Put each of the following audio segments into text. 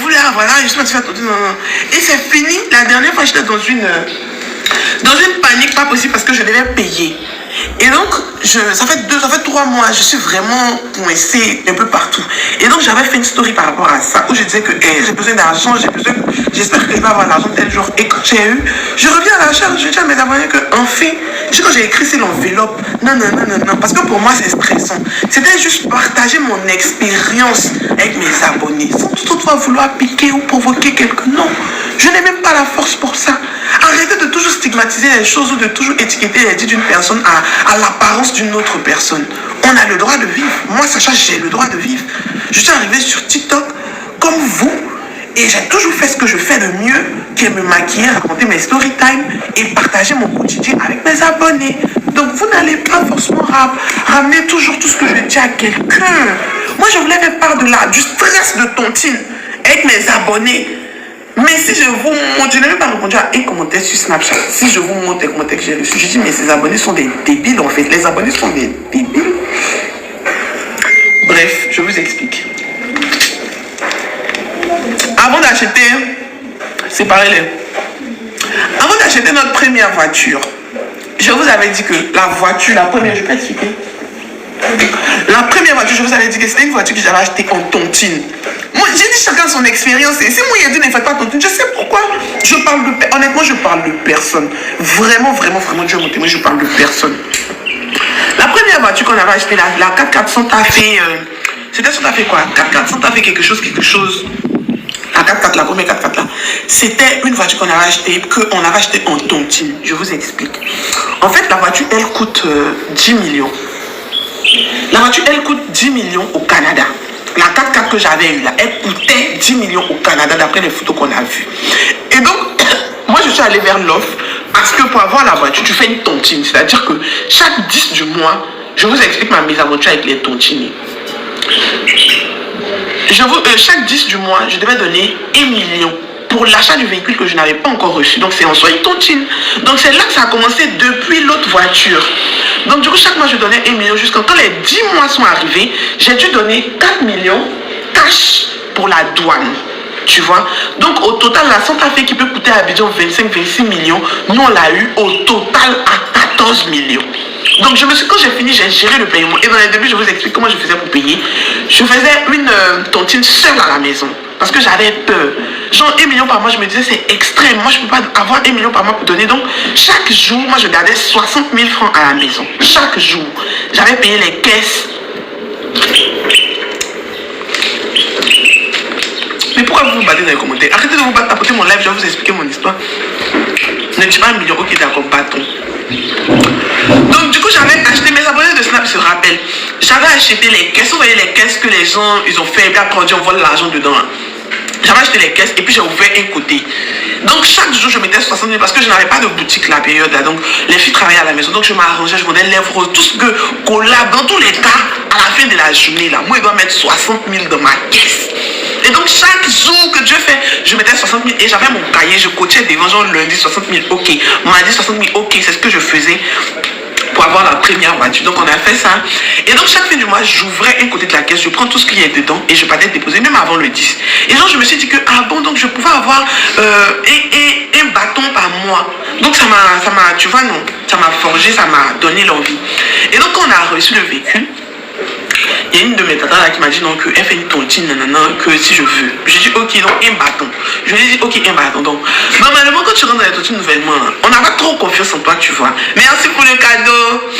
voulu, voilà, je suis partie faire tontine, non, non. Et c'est fini. La dernière fois, j'étais dans une panique, pas possible, parce que je devais payer. Et donc, ça fait 3 mois, je suis vraiment coincée un peu partout. Et donc, j'avais fait une story par rapport à ça, où je disais que j'ai besoin d'argent, j'espère que je vais avoir l'argent tel jour. Et quand j'ai eu, je reviens à la charge, je dis à mes abonnés que, en fait, quand j'ai écrit, c'est l'enveloppe. Non, parce que pour moi, c'est stressant. C'était juste partager mon expérience avec mes abonnés, sans toutefois vouloir piquer ou provoquer quelqu'un. Non, je n'ai même pas la force pour ça. Arrêtez de toujours stigmatiser les choses ou de toujours étiqueter les dits d'une personne à l'apparence d'une autre personne. On a le droit de vivre. Moi, Sacha, j'ai le droit de vivre. Je suis arrivée sur TikTok comme vous et j'ai toujours fait ce que je fais de mieux, qui est me maquiller, raconter mes story time et partager mon quotidien avec mes abonnés. Donc, vous n'allez pas forcément ramener toujours tout ce que je dis à quelqu'un. Moi, je voulais faire part du stress de tontine avec mes abonnés. Mais si je vous montre, je n'ai même pas répondu à un commentaire sur Snapchat. Si je vous montre les commentaires que j'ai reçus, je dis, mais ces abonnés sont des débiles en fait. Les abonnés sont des débiles. Bref, je vous explique. Avant d'acheter, séparez-les. Avant d'acheter notre première voiture, je vous avais dit que la voiture, la première, je peux expliquer. La première voiture, je vous avais dit que c'était une voiture que j'avais achetée en tontine. Moi, j'ai dit chacun son expérience. Et si moi, il a dit ne faites pas tontine, je sais pourquoi. Honnêtement, je parle de personne. Vraiment, Dieu mon témoin, je parle de personne. La première voiture qu'on avait achetée, la 4400 a fait. C'était Santa Fe quoi? 4400 a fait quelque chose. La 4x4, la première 4x4 là, c'était une voiture qu'on avait achetée en tontine. Je vous explique. En fait, la voiture, elle coûte 10 millions. La voiture, elle coûte 10 millions au Canada. La 4x4 que j'avais eue là, elle coûtait 10 millions au Canada d'après les photos qu'on a vues. Et donc, moi je suis allée vers l'offre parce que pour avoir la voiture, tu fais une tontine. C'est-à-dire que chaque 10 du mois, je vous explique ma mésaventure avec les tontines. Chaque 10 du mois, je devais donner 1 million pour l'achat du véhicule que je n'avais pas encore reçu. Donc c'est en soi une tontine. Donc c'est là que ça a commencé depuis l'autre voiture. Donc du coup, chaque mois, je donnais 1 million jusqu'à quand les 10 mois sont arrivés, j'ai dû donner 4 millions cash pour la douane. Tu vois? Donc au total, la Santa Fe qui peut coûter à Abidjan 25-26 millions, nous on l'a eu au total à 14 millions. Donc quand j'ai fini, j'ai géré le paiement. Et dans les débuts, je vous explique comment je faisais pour payer. Je faisais une tontine seule à la maison. Parce que j'avais peur. Genre 1 million par mois, je me disais c'est extrême. Moi, je ne peux pas avoir 1 million par mois pour donner. Donc, chaque jour, moi, je gardais 60 000 francs à la maison. Chaque jour. J'avais payé les caisses. Mais pourquoi vous vous battez dans les commentaires? Arrêtez de vous battre, tapoter mon live, je vais vous expliquer mon histoire. Ne dis pas 1 million, ok, d'accord, bâton. Donc, du coup, j'avais acheté, mes abonnés de Snap se rappellent. J'avais acheté les caisses. Vous voyez les caisses que les gens, ils ont fait, et puis après, on vole l'argent dedans. J'avais acheté les caisses et puis j'ai ouvert un côté. Donc chaque jour je mettais 60 000 parce que je n'avais pas de boutique la période là. Donc les filles travaillaient à la maison. Donc je m'arrangeais, je vendais lèvres roses, tout ce que collab. Dans tous les cas, à la fin de la journée là, moi je dois mettre 60 000 dans ma caisse. Et donc chaque jour que Dieu fait, je mettais 60 000 et j'avais mon cahier, je coachais devant genre lundi 60 000, ok. Mardi 60 000, ok, c'est ce que je faisais pour avoir la première voiture. Donc on a fait ça. Et donc chaque fin du mois, j'ouvrais un côté de la caisse, je prends tout ce qu'il y a dedans et je partais déposer, même avant le 10. Et donc je me suis dit que, ah bon, donc je pouvais avoir un bâton par mois. Donc ça m'a, tu vois, non, ça m'a forgé, ça m'a donné l'envie. Et donc quand on a reçu le véhicule, il y a une de mes tatas là qui m'a dit non, qu'elle fait une tontine, nanana, que si je veux. J'ai dit ok, donc un bâton. Je lui ai dit ok, un bâton. Donc, normalement, quand tu rentres dans les tontines nouvellement, on n'a pas trop confiance en toi, tu vois. Merci pour le cadeau.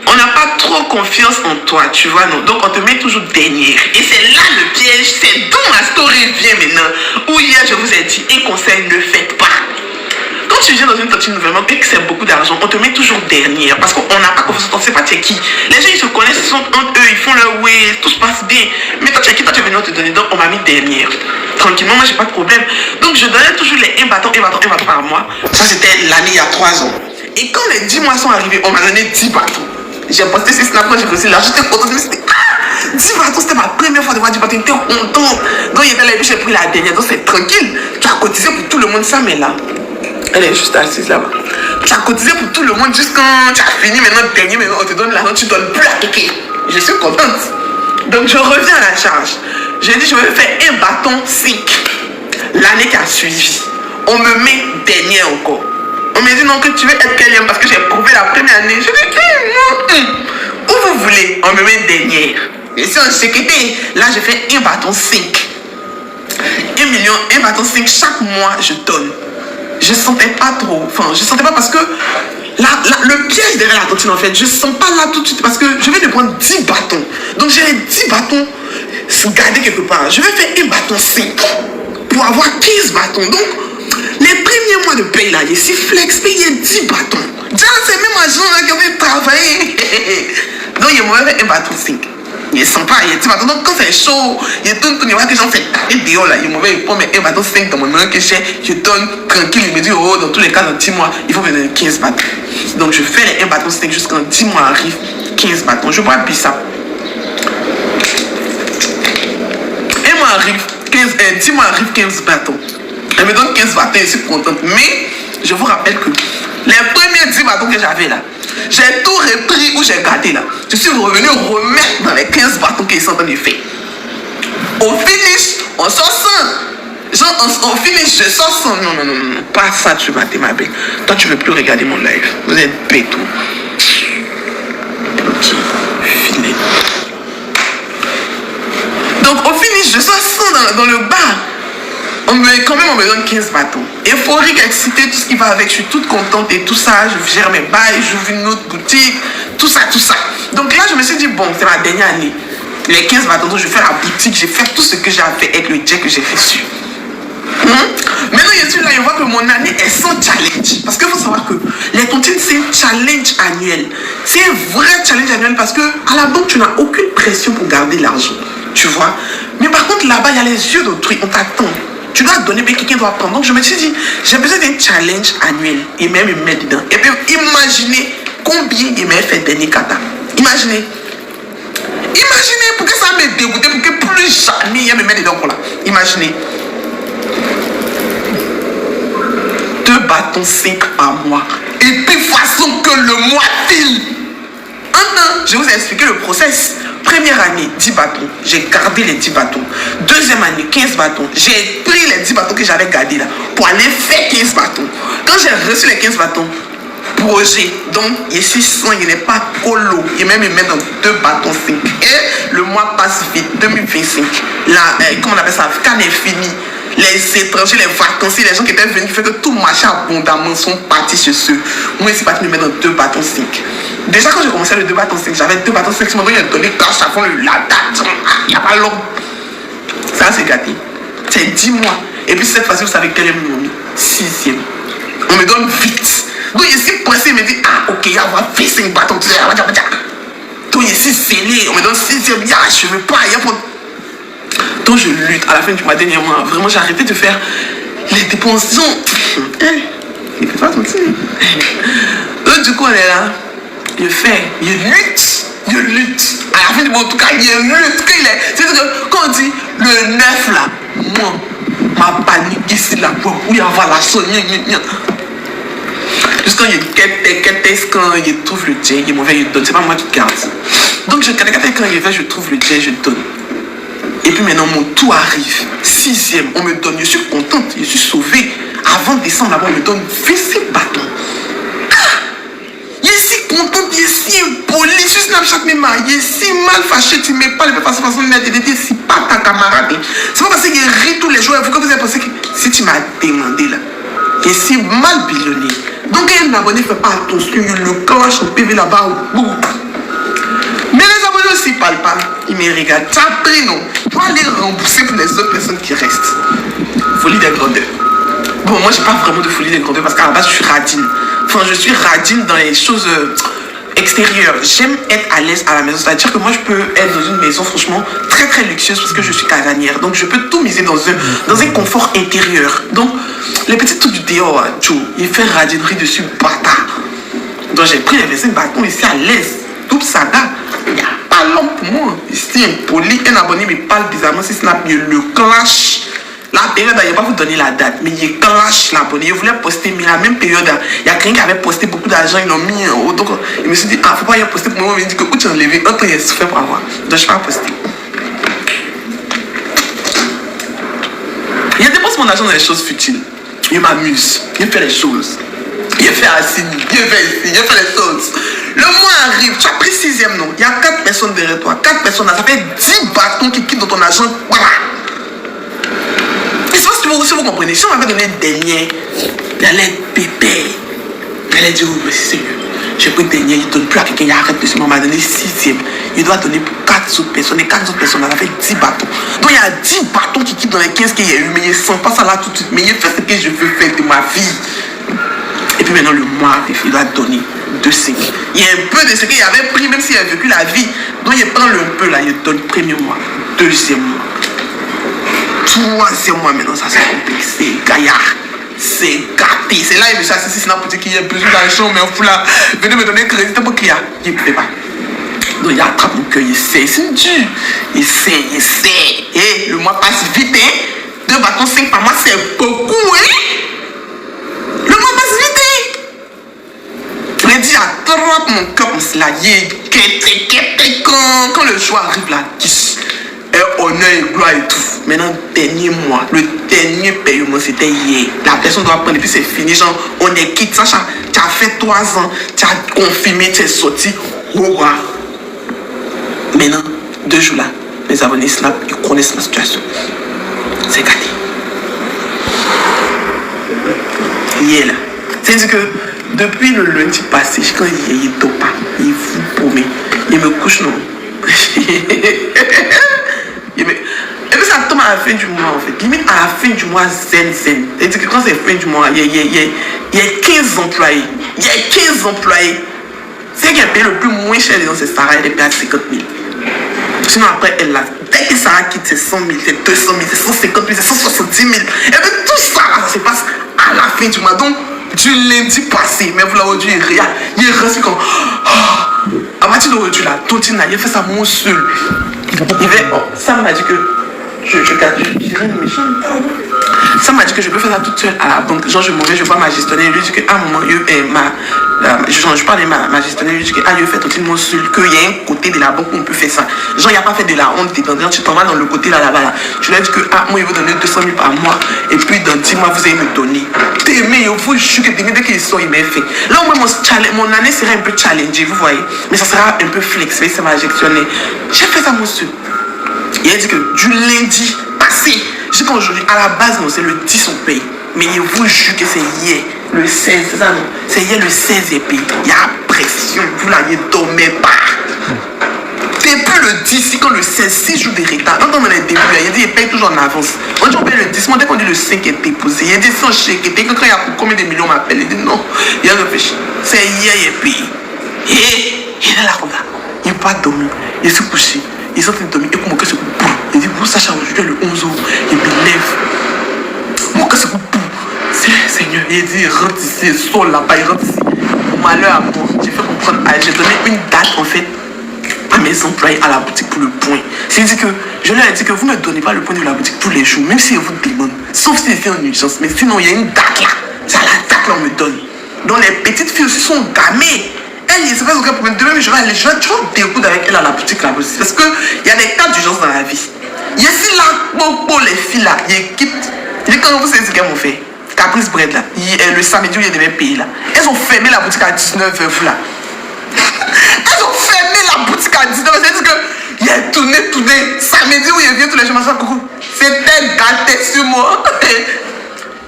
On n'a pas trop confiance en toi, tu vois, non. Donc on te met toujours dernière. Et c'est là le piège, c'est d'où ma story vient maintenant. Où hier je vous ai dit, un conseil, ne faites pas. Quand tu viens dans une tontine nouvellement et que c'est beaucoup d'argent, on te met toujours dernière parce qu'on n'a pas confiance en toi, on ne sait pas tu es qui. Les gens ils se connaissent, ils sont entre eux, ils font leur way, tout se passe bien. Mais toi tu es qui, toi tu es venu te donner, donc on m'a mis dernière. Tranquillement, moi j'ai pas de problème. Donc je donnais toujours les un bâton par mois. Ça c'était l'année il y a 3 ans. Et quand les 10 mois sont arrivés, on m'a donné 10 bâtons. J'ai posté sur Snap quand j'ai reçu l'argent, j'étais contente, mais c'était 10 bâtons, c'était ma première fois de voir 10 bâtons, j'étais contente. Donc il était là, j'ai pris la dernière, donc c'est tranquille. Tu as cotisé pour tout le monde, ça, mais là. Elle est juste assise là-bas. Tu as cotisé pour tout le monde jusqu'à tu as fini maintenant le dernier, maintenant on te donne l'argent, tu ne donnes plus à quelqu'un. Je suis contente. Donc je reviens à la charge. J'ai dit je vais faire un bâton 5. l'année qui a suivi, on me met dernière encore. On me dit non, que tu veux être quatrième parce que j'ai prouvé la première année. Je dis non, où vous voulez, on me met dernière. Et si en sécurité, là je fais un bâton 5. 1 million, un bâton 5, chaque mois je donne. Je sentais pas trop, enfin je sentais pas parce que le piège derrière la tontine en fait, je sens pas là tout de suite parce que je vais de prendre 10 bâtons. Donc j'ai 10 bâtons gardés quelque part. Je vais faire un bâton 5 pour avoir 15 bâtons. Donc les premiers mois de paye là, il y a 6 flex, payer 10 bâtons. Déjà c'est même un gens là qui ont travaillé. Donc il y a moi un bâton 5. Ils sont pas, il y a 10 bâtons. Donc quand c'est chaud, il y a tout le monde que j'en fais taper dehors là. Il m'avait prendre un bâton 5 dans mon main que je donne tranquille. Il me dit, oh, dans tous les cas, dans 10 mois, il faut me donner 15 bâtons. Donc je fais les 1 bâton 5 jusqu'en 10 mois arrive 15 bâtons. Je bois ça. 1 mois arrive, 10 mois arrive 15 bâtons. Elle me donne 15 bâtons et je suis contente. Mais je vous rappelle que les premiers 10 bâtons que j'avais là, j'ai tout repris où j'ai gardé là. Je suis revenu remettre dans les 15 bâtons qu'ils sont en train de faire. Au finish, on sort 100. Genre, au finish, je sors 100. Non, pas ça, tu vas ma belle. Toi, tu veux plus regarder mon live. Vous êtes bête. Ok, filet. Donc, au finish, je sors 100 dans le bar. Quand même, on me donne 15 bâtons. Euphorique, excitée, tout ce qui va avec. Je suis toute contente et tout ça. Je gère mes bails, j'ouvre une autre boutique, tout ça. Donc là, je me suis dit, bon, c'est ma dernière année. Les 15 bâtons, donc je vais faire la boutique, je vais faire tout ce que j'ai fait avec le jet que j'ai fait sur. Maintenant, je suis là, je vois que mon année est sans challenge. Parce qu'il faut savoir que les tontines, c'est un challenge annuel. C'est un vrai challenge annuel parce que à la banque, tu n'as aucune pression pour garder l'argent. Tu vois. Mais par contre, là-bas, il y a les yeux d'autrui, on t'attend. Tu dois donner, mais quelqu'un doit prendre. Donc, je me suis dit, j'ai besoin d'un challenge annuel. Et même, il me met dedans. Et puis, imaginez combien il m'a fait dernier kata. Imaginez pour que ça me dégoûte, pour que plus jamais il me met dedans. Là. Imaginez. 2 bâtons 5 par mois. Et puis, façon que le mois file. Je vous ai expliqué le process. Première année, 10 bâtons. J'ai gardé les 10 bâtons. Deuxième année, 15 bâtons. J'ai pris les 10 bâtons que j'avais gardés là pour aller faire 15 bâtons. Quand j'ai reçu les 15 bâtons, projet. Donc, ici, il n'est pas colo. Il même met dans 2 bâtons 5. Et le mois passe vite, 2025. Là, comment on appelle ça? Quand est fini. Les étrangers, les vacanciers, les gens qui étaient venus, qui fait que tout marchait abondamment, sont partis chez eux. Moi, ici, parti me mettre dans 2 bâtons 5. Déjà, quand j'ai commencé le 2 bâtons 5, j'avais 2 bâtons 5. Je m'en donné cash avant la date. Il n'y a pas long. Ça, c'est gâté. C'est 10 mois. Et puis, cette fois-ci, vous savez quel est mon nom? 6e. On me donne vite. Donc, ici, pressé, il me dit, ok, il y a 25 bâtons. Donc, ici, scellé. On me donne 6e. Je ne veux pas. Il y a pas. Donc je lutte à la fin du mois dernier. Vraiment, j'ai arrêté de faire les dépenses. Il fait pas ton signe. Donc du coup, on est là. Il lutte. À la fin du mois, en tout cas, il lutte. C'est-à-dire que quand on dit le 9 là, moi, ma panique ici là, où il y a la sonne. Jusqu'à quand il trouve le jet, il est mauvais, il donne. C'est pas moi qui te garde. Donc quand il fait, je trouve le jet, je donne. Et puis maintenant, mon tour arrive. 6e, on me donne. Je suis contente, je suis sauvée. Avant décembre, là-bas, on me donne 26 bâtons. Je suis contente, je suis impoli. Je suis Snapchat, mais je suis mal fâché. Tu ne mets pas de façon nette. Je dis, c'est pas ta camarade. C'est pas parce qu'il rit tous les jours. Il faut que vous ayez pensé que si tu m'as demandé là, je suis mal billonné. Donc, un abonné ne fait pas attention. Il le clenche au PV là-bas. Mais les abonnés aussi ne parlent pas. Ils me regardent. Tu as pris, non? Tu dois aller rembourser pour les autres personnes qui restent. Folie des grandeurs. Bon, moi, je n'ai pas vraiment de folie des grandeurs parce qu'à la base, je suis radine. Enfin, je suis radine dans les choses extérieures. J'aime être à l'aise à la maison. C'est-à-dire que moi, je peux être dans une maison, franchement, très, très luxueuse parce que je suis casanière. Donc, je peux tout miser dans un confort intérieur. Donc, les petits trucs du dehors, il fait radinerie dessus, bâtard. Donc, j'ai pris les 25 bâtons ici à l'aise. Tout ça là. Il n'y a pas long pour moi. Ici, impoli, un abonné me parle bizarrement. Si Snap, il le clash. La période, il ne va pas vous donner la date, mais il clash l'abonné. Il voulait poster, mais la même période, il y a quelqu'un qui avait posté beaucoup d'argent, ils l'ont mis en haut. Donc, il me suis dit, faut pas y poster pour moi. Il me dit que où tu as enlevé, autre il est souffert pour avoir. Donc, je ne vais pas poster. Il y a des postes mon argent dans les choses futiles. Je m'amuse. Je fais les choses. Je fais assis. Je fais ici. Je fais les choses. Le mois arrive. Tu as pris 6e, non? Il y a 4 personnes derrière toi. 4 personnes là. Ça fait 10 bâtons qui quittent dans ton argent. Voilà. Et si vous comprenez, si on m'avait donné le dernier, il allait être pépé. Il allait dire, oui, c'est Seigneur. J'ai pris le dernier, il ne donne plus à quelqu'un, il arrête de se m'a donné 6e. Il doit donner pour 4 autres personnes. Et 4 autres personnes, ça fait 10 bâtons. Donc il y a 10 bâtons qui quittent dans les 15 qu'il y a eu. Mais il sent pas ça là tout de suite. Mais il fait ce que je veux faire de ma vie. Et puis maintenant, le mois arrive, il doit donner 2 5. Il y a un peu de ce qu'il avait pris, même s'il a vécu la vie. Donc il prend le peu là, il donne premier mois, 2e mois. 3e mois maintenant, ça c'est complexé. Gaillard. C'est gâté. C'est là il me dit si c'est pour dire qu'il y a besoin d'argent, mais on fout là. Venez me donner crédit pour qu'il y a. Il ne fait pas. Donc il attrape mon cœur, il essaie. C'est dur. Il essaie. Et le mois passe vite, hein. 2 bâtons, 5 par mois, c'est beaucoup, hein. Le mois passe vite, hein. Il dit, attrape mon cœur comme cela. Quand le jour arrive là, honneur et gloire et tout. Maintenant, dernier mois, le dernier paiement, c'était hier. La personne doit prendre et puis c'est fini. Genre, on est quitte. Sacha, tu as fait 3 ans, tu as confirmé, tu es sorti. Oh, maintenant, 2 jours là, mes abonnés Snap, ils connaissent ma situation. C'est gâté. Hier là. C'est-à-dire que depuis le lundi passé, quand il ne dort pas, il vous promet. Il me couche, non. Et puis ça tombe à la fin du mois en fait. Limite à la fin du mois, zen. C'est-à-dire que quand c'est fin du mois, il y a 15 employés. Il y a 15 employés. C'est qui a payé le plus moins cher dans ces Sarah, elle est payée à 50 000. Sinon après, elle l'a. Dès que Sarah quitte, c'est 100 000, c'est 200 000, c'est 150 000, c'est 170 000. Et puis tout ça, là, ça se passe à la fin du mois. Donc, du lundi passé, mais vous l'avez dit, il est resté comme... À partir d'aujourd'hui, là, Totina, il a fait ça mon seul. Il fait... Ça m'a dit que... Je dirais une méchante. Ça m'a dit que je peux faire ça toute seule à la banque. Genre, je m'en vais, je vois ma gestionnaire. Il lui dit qu'à un moment, je parlais ma gestionnaire. Il lui dit que je fais tout le monde seul. Qu'il y a un côté de la banque où on peut faire ça. Genre, il n'y a pas fait de la honte. Tu t'en vas dans le côté là-bas. Là. Je lui ai dit que moi, il veut donner 200 000 par mois. Et puis, dans 10 mois, vous allez me donner. Mais il faut juste que dès qu'il sort, il m'a fait. Là, au moins, mon année sera un peu challengée, vous voyez. Mais ça sera un peu flex. Ça m'a gestionné. J'ai fait ça, mon seul. Il a dit que du lundi passé, jusqu'à aujourd'hui, à la base, non, c'est le 10 on paye. Mais il vous jure que c'est hier, le 16, c'est ça non? C'est hier le 16 il paye. Il y a pression, vous là, il ne dormait pas. Depuis le 10, quand le 16, 6 jours de retard, quand on est début, il dit qu'il paye toujours en avance. On dit on paye le 10, dès qu'on dit le 5 est déposé, il dit son chèque, et quand il y a combien de millions m'appelle, il dit non, il a réfléchi. C'est hier il paye. Et il est là comme ça, il n'a pas dormi, il s'est couché. Ils sont en train de dormir et mon cœur se coupe. Il dit, vous Sacha, aujourd'hui le 11 août, il me lève. Mon cœur se coupe. Seigneur, il dit, rentre ici, sors là-bas, il rentre ici. Malheur à moi, j'ai fait comprendre, j'ai donné une date en fait à mes employés à la boutique pour le point. C'est-à-dire que je leur ai dit que vous ne me donnez pas le point de la boutique tous les jours, même si ils vous demandent, sauf si c'est en urgence. Mais sinon, il y a une date là. C'est à la date qu'on me donne. Donc les petites filles aussi sont gamées. Elle, il ne se passe aucun problème. Demain, je vais toujours découdre avec elle à la boutique là aussi. Parce qu'il y a des cas d'urgence dans la vie. Il y a si là, pour les filles là, ils quittent. Quand vous savez ce qu'elles m'ont fait, Caprice Bread là, le samedi où il y a des pays là, elles ont fermé la boutique à 19h là. Elles ont fermé la boutique à 19h. C'est-à-dire qu'il y a tourné, samedi où il vient tous les jours, ma soeur, coucou. C'était gâté sur moi.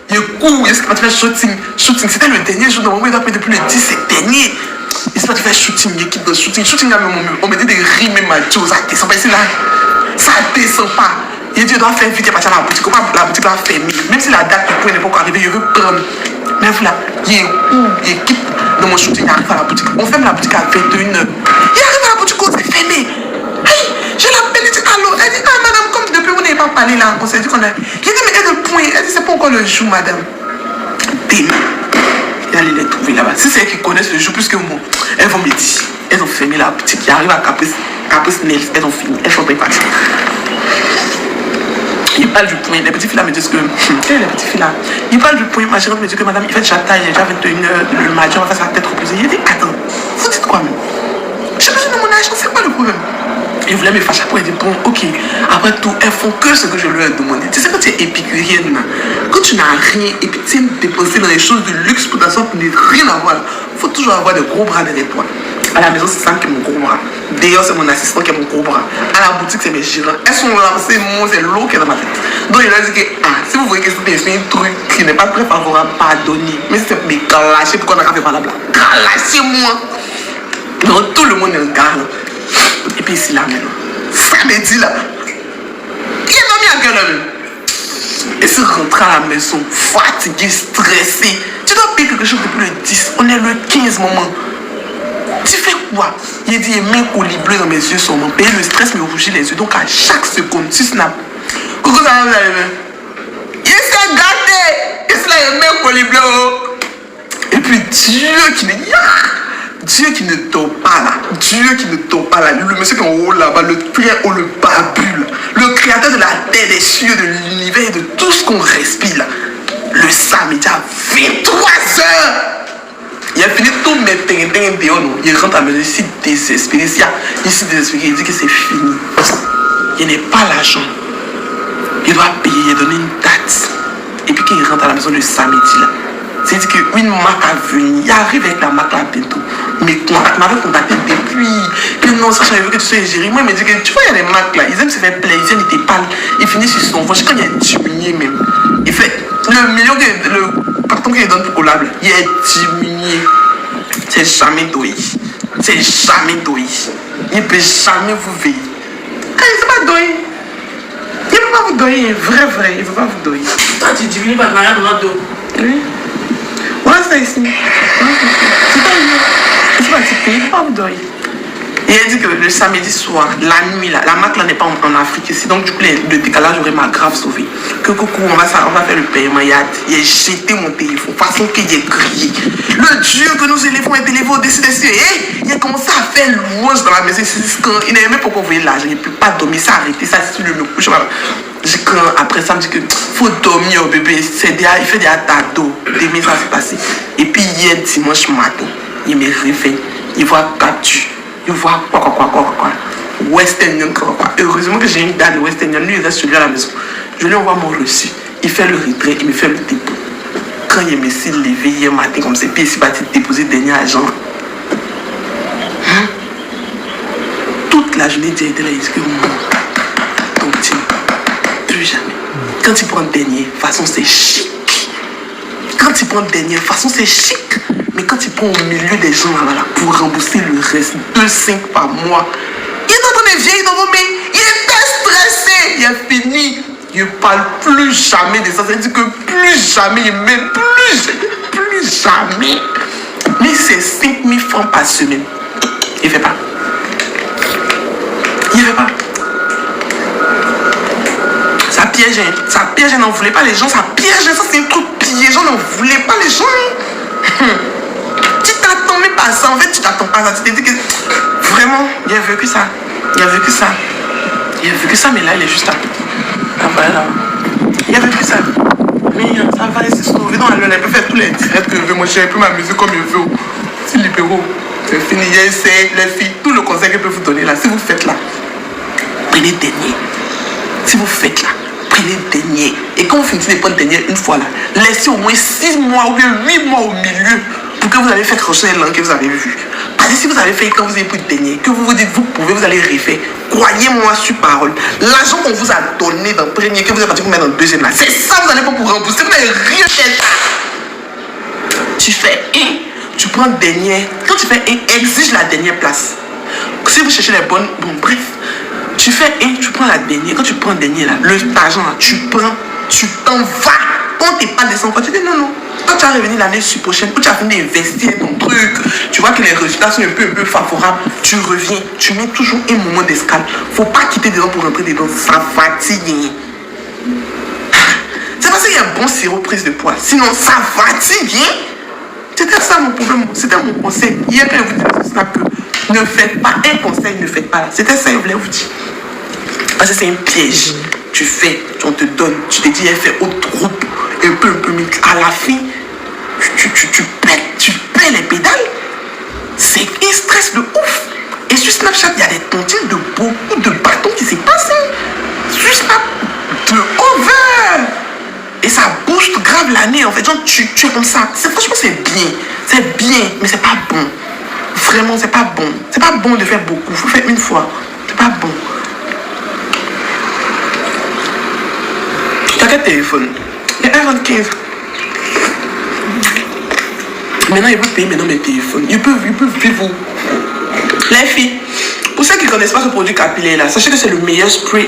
Il court, il s'est pas fait shooting. C'était le dernier jour, normalement, il a fait depuis le 10, c'est dernier. Il s'est pas fait shooting, il quitte dans shooting. Shooting, on me dit de rimer ma chose, ça descend pas ici là. Ça descend pas. Il dit, il doit faire vite, il va partir à la boutique. Comment la boutique va fermer? Même si la date du point n'est pas encore arrivée, il veut prendre. Mais voilà, il quitte dans mon shooting, il arrive à la boutique. On ferme la boutique à 21h. Il arrive à la boutique, c'est fermé. Hey, je l'appelle, il dit, allô. Elle dit, madame, comme depuis vous n'avez pas parlé là, on s'est dit qu'on a. Il dit, mais elle est le point. Elle dit, c'est pas encore le jour, madame. Demain. Et allez les trouver là-bas. Si c'est elles qui connaissent le jour plus que moi, elles vont me dire. Elles ont fermé la boutique. Ils arrivent à Caprice Nails. Elles ont fini. Elles sont pas parties. Il parle du point. Les petites filles là me disent que. Les petites filles là. Il parle du point. Ma chérie me dit que madame, il fait déjà taille. J'ai déjà 21h. Le mardi, on va faire sa tête reposée. Il dit, attends, vous dites quoi même? J'ai besoin de mon argent, c'est quoi le problème? Il voulait me fâcher pour dire, bon, ok. Après tout, elles font que ce que je leur ai demandé. Tu sais, quand tu es épicurienne, tu n'as rien et puis tu aimes dépenser dans les choses de luxe pour t'asseoir pour ne rien avoir, il faut toujours avoir de gros bras derrière toi. À la maison, c'est Sam qui est mon gros bras. D'ailleurs, c'est mon assistant qui est mon gros bras. À la boutique, c'est mes gérants. Elles sont là, c'est moi, c'est l'eau qui est dans ma tête. Donc, il a dit que, si vous voyez que c'est un truc qui n'est pas très favorable, pardonnez. Mais c'est mais clasher, pourquoi on a fait par là-bas? Clashez-moi. Donc, tout le monde regarde. Et puis, ici, là, maintenant. Samedi, là. Il m'a mis à gueule, là, même. Et se rentrer à la maison, fatigué, stressé. Tu dois payer quelque chose depuis le 10. On est le 15 moment. Tu fais quoi? Il dit, mes colis bleus dans mes yeux sont mon pays, le stress me rougit les yeux. Donc à chaque seconde, tu snaps. Coucou, ça va, vous allez bien? Il s'est gâté! Il s'est là, mes colis bleus. Et puis Dieu qui me dit, Dieu qui ne dort pas là. Dieu qui ne dort pas là. Le monsieur qui est en haut là-bas, le très haut, le babule. Le créateur de la terre, des cieux, de l'univers, de tout ce qu'on respire là. Le samedi à 23h. Il a fini tous mes terrains dehors. Il rentre à la maison ici désespéré. Ici désespéré, il dit que c'est fini. Il n'est pas l'argent. Il doit payer, il a donné une date. Et puis quand il rentre à la maison le samedi là, c'est dit qu'une marque a venu. Il arrive avec la marque là bientôt. Mais m'avait contacté depuis que non, ça je veux que tu sois géré. Moi il me dit que tu vois, il y a des marques là, ils aiment se faire plaisir, ils te parlent. Ils finissent sur son ventre. Quand il est diminué même. Il fait le million que le carton qu'il donne pour collable, il est diminué. C'est jamais doué. C'est jamais doué. Il ne peut jamais vous veiller. Quand il ne sait pas doué, il ne peut pas vous douer. Vrai, il ne peut pas vous douer. Toi, tu diminues pas de manière de dos. Oui. Voilà, c'est ici. C'est pas lui. C'est pas un petit pays, il ne peut pas vous douer. Et il dit que le samedi soir, la nuit, là, la marque là n'est pas en Afrique ici, donc du coup le décalage aurait m'a grave sauvé. Que coucou, on va faire le paiement. Il a jeté mon téléphone, façon qu'il ait crié. Le Dieu que nous élevons est élevé au-dessus des cieux. Et il a commencé à faire louange dans la maison. Il n'aimait pas qu'on voyait l'argent, il ne peut pas dormir, ça a arrêté, ça c'est le couche. Après ça, il me dit que faut dormir, bébé. Il fait des tados. Demain, ça s'est passé. Et puis hier, dimanche matin, il me réveille, il voit capture. Il voit quoi. Western Union, quoi. Heureusement que j'ai une date de Western Union. Lui, il reste celui à la maison. Je lui envoie mon reçu. Il fait le retrait, il me fait le dépôt. Quand il me s'est levé hier matin, comme ça, puis il s'est parti déposer le dernier agent. Toute la journée, il était là, il dit que donc, plus jamais. Quand il prend le dernier, de toute façon, c'est chic. Quand il prend le dernier, de toute façon, c'est chic. Mais quand il prend au milieu des gens là, pour rembourser le reste, 2,5 par mois, il est en train de vieillir dans vos mains. Il était stressé. Il a fini. Il ne parle plus jamais de ça. Ça veut dire que plus jamais, il met plus jamais. Mais c'est 5 000 francs par semaine. Il ne fait pas. Il ne fait pas. Ça piège, ça n'en voulait pas les gens. Ça piège, ça c'est un truc piégeant. N'en voulait pas les gens. Tu t'attends même pas à ça. En fait, tu t'attends pas à ça. Tu t'es dit que vraiment, il a vécu ça. Il a vécu ça, mais là, il est juste là. Ah, voilà. Il a vécu ça. Mais ça va, il s'est sauvé dans la lune. Elle peut faire tous les directs que je veux. Moi, je peux m'amuser comme je veux. C'est libéraux. C'est fini. Il essaie, les filles, tout le conseil que je peux vous donner là. Si vous faites là, prenez le dernier. Si vous faites là, prenez le dernier. Et quand vous finissez de prendre le dernier une fois là, laissez au moins 6 mois ou bien 8 mois au milieu pour que vous allez faire crocher les langues que vous avez vues. Parce que si vous avez fait quand vous avez pris le dernier, que vous vous dites vous pouvez, vous allez refaire. Croyez-moi sur parole. L'argent qu'on vous a donné dans le premier, que vous avez parti pour mettre dans le deuxième là, c'est ça que vous allez pas pour rembourser. Vous n'avez rien fait. Tu fais un, tu prends le dernier. Quand tu fais un, exige la dernière place. Si vous cherchez les bonnes, bon bref. Tu fais un, tu prends la dernière. Quand tu prends le dernier là, l'argent là, tu prends, tu t'en vas. Quand t'es pas descendu, tu dis non. Quand tu vas revenir l'année prochaine, quand tu as fini d'investir ton truc, tu vois que les résultats sont un peu favorables, tu reviens, tu mets toujours un moment d'escale. Faut pas quitter dedans pour rentrer dedans, ça fatigue. C'est parce qu'il y a un bon sirop prise de poids, sinon ça fatigue. C'était ça mon problème, c'était mon conseil. Hier quand je vous disais que ne faites pas un conseil, ne faites pas. C'était ça que je voulais vous dire. Parce que c'est un piège. Tu fais, on te donne, tu te dis, elle fait au groupe, un peu, mais à la fin, tu paies les pédales. C'est un stress de ouf. Et sur Snapchat, il y a des tontines de beaucoup de bâtons qui s'est passé. Sur Snap, de over. Et ça booste grave l'année en fait. Genre, tu es comme ça. Franchement, c'est bien. C'est bien, mais c'est pas bon. Vraiment, c'est pas bon. C'est pas bon de faire beaucoup. Faut faire une fois. C'est pas bon. T'as quel téléphone? Il y a iPhone 15. Maintenant, ils peuvent payer maintenant mes téléphones. Ils peuvent vivre. Les filles, pour ceux qui ne connaissent pas ce produit capillaire là, sachez que c'est le meilleur spray